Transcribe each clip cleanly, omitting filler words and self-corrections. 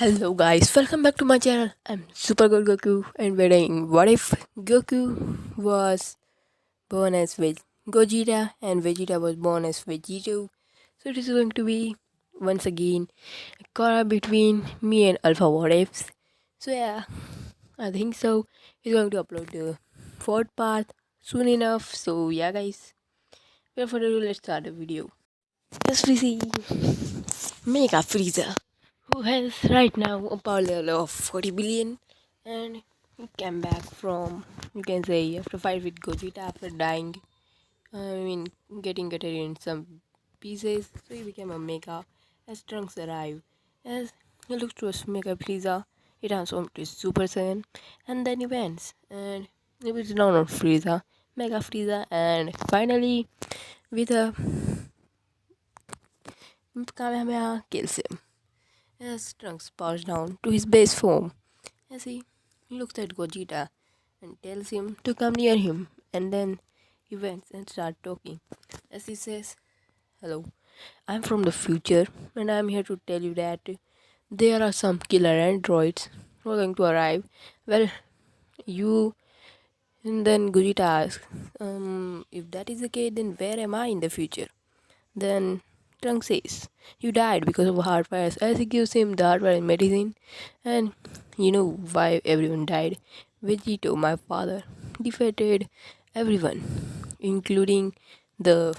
Hello guys, welcome back to my channel. I'm Super Good Goku and we're doing what if Goku was born as Gogeta and Vegeta was born as Vegeto. So this is going to be once again a collab between me and Alpha What Ifs. So yeah, I think so. He's going to upload the fourth part soon enough. So yeah guys, without further ado, let's start the video. As we see Mega Frieza, who has right now a power level of 40 billion, and he came back from, you can say, after fight with Gogeta after dying. Getting gutted in some pieces, so he became a Mega. As Trunks arrived, as he looks towards Mega Frieza, he transformed to Super Saiyan, and then he wins, and he beats down on Frieza, Mega Frieza, and finally, with a Kamehameha kills him. As Trunks powers down to his base form, as he looks at Gogeta and tells him to come near him, and then he went and starts talking. As he says, "Hello, I'm from the future, and I'm here to tell you that there are some killer androids who are going to arrive. Well, you." And then Gogeta asks, "If that is the case, then where am I in the future?" Then Trunks says, "You died because of a heart virus," as he gives him the heart virus medicine. And you know why everyone died? Vegeto, my father, defeated everyone, including the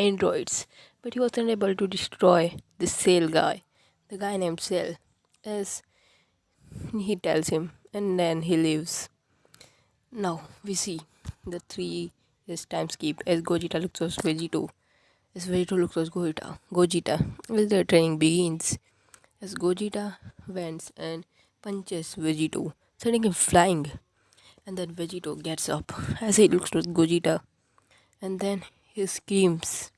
androids. But he was unable to destroy the Cell guy, the guy named Cell, as he tells him, and then he leaves. Now we see the three this time skip as Gogeta looks at Vegeto. As Vegeto looks at Gogeta, as their training begins, as Gogeta wins and punches Vegeto, sending him flying. And then Vegeto gets up as he looks at Gogeta, and then he screams,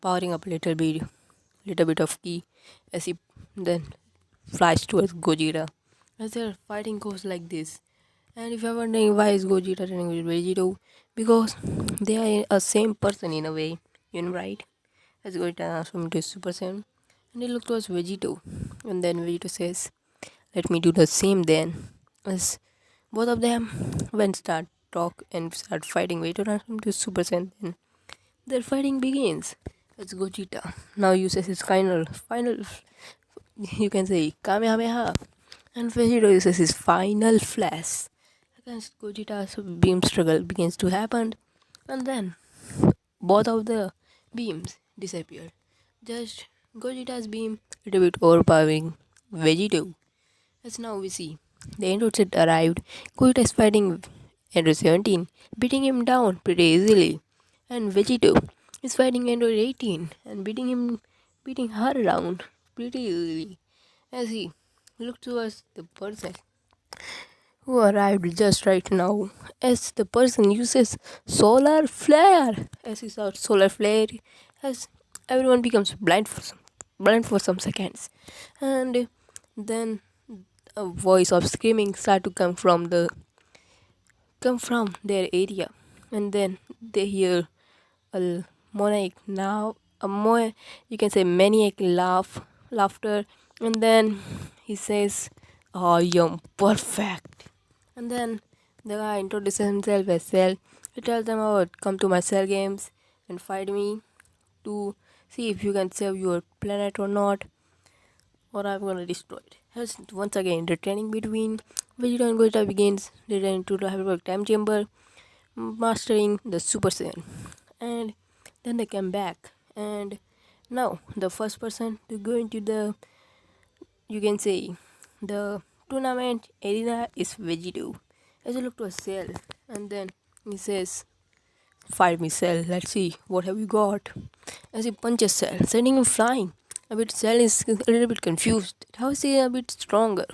powering up a little bit of ki, as he then flies towards Gogeta. As their fighting goes like this. And if you're wondering why is Gogeta training with Vegeto, because they are a same person in a way, right? As Gogeta transforms into Super Saiyan, and he looks towards Vegeto, and then Vegeto says, "Let me do the same then." As both of them when start talk and start fighting, Vegeto transforms into Super Saiyan. Then their fighting begins. As Gogeta now uses his final, you can say Kamehameha, and Vegeto uses his final flash. Against Gogeta's beam struggle begins to happen, and then both of the beams disappear. Just Gogeta's beam a little bit overpowering Vegeto. As now we see the Android set arrived. Gogeta is fighting Android 17, beating him down pretty easily, and Vegeto is fighting Android 18 and beating her down pretty easily. As he looks towards the person who arrived just right now, as the person uses solar flare. As he shouts solar flare, as everyone becomes blind for some seconds, and then a voice of screaming start to come from their area, and then they hear a maniac now a more, you can say, maniac laughter, and then he says, "I am perfect." And then the guy introduces himself as Cell. He tells them about come to my Cell games and fight me to see if you can save your planet or not, or I'm gonna destroy it. As once again the training between Vegeta and Gogeta begins. They run into the hyperbolic time chamber, mastering the Super Saiyan. And then they come back, and now the first person to go into the, you can say, the tournament arena is Vegeto. As he look to a Cell, and then he says, "Fight me, Cell. Let's see what have you got." As he punches Cell, sending him flying. A bit Cell is a little bit confused. How is he a bit stronger?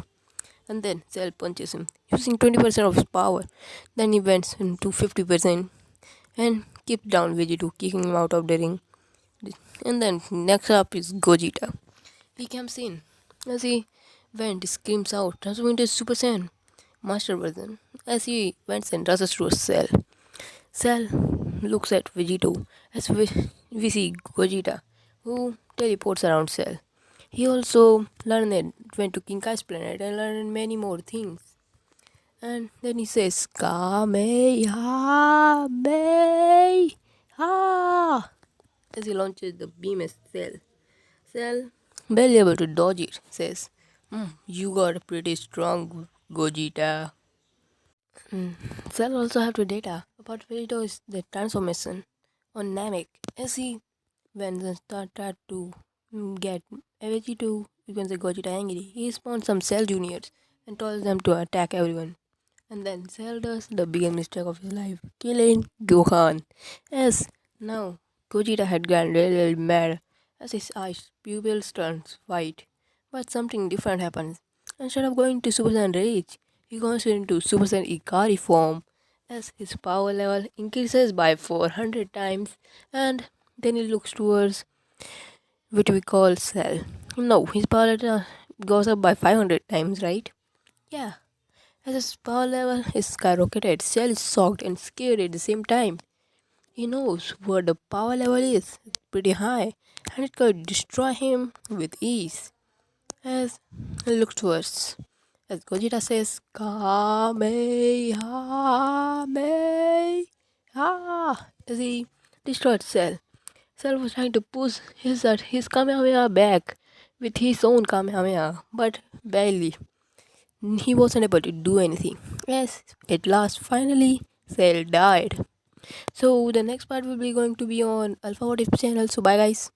And then Cell punches him, using 20% of his power. Then he bends into 50% and keeps down Vegeto, kicking him out of the ring. And then next up is Gogeta. He comes in as he went, screams out, transforming into Super Saiyan Master version. As he went and rushes to a Cell. Cell looks at Vegeto as we see Gogeta, who teleports around Cell. He also learned went to King Kai's planet and learned many more things. And then he says, Kamehameha! As he launches the beam as Cell. Cell, barely able to dodge it, says, You got a pretty strong Gogeta. Cell also have the data about Vegeto is the transformation on Namek. As he, when the start to get Vegeto, you can say Gogeta angry, he spawns some Cell juniors and tells them to attack everyone. And then Cell does the biggest mistake of his life, killing Gohan. Yes, now Gogeta had gone really mad as his eyes pupils turns white. But something different happens. Instead of going to Super Saiyan Rage, he goes into Super Saiyan Ikari form as his power level increases by 400 times, and then he looks towards what we call Cell. No, his power level goes up by 500 times, right? Yeah. As his power level is skyrocketed, Cell is shocked and scared at the same time. He knows what the power level is. It's pretty high, and it could destroy him with ease. As he looks towards, as Gogeta says, Kamehameha, as he destroyed Cell. Cell was trying to push his Kamehameha back with his own Kamehameha, but barely. He wasn't able to do anything. Yes, at last, finally, Cell died. So the next part will be going to be on Alpha What If channel. So bye guys.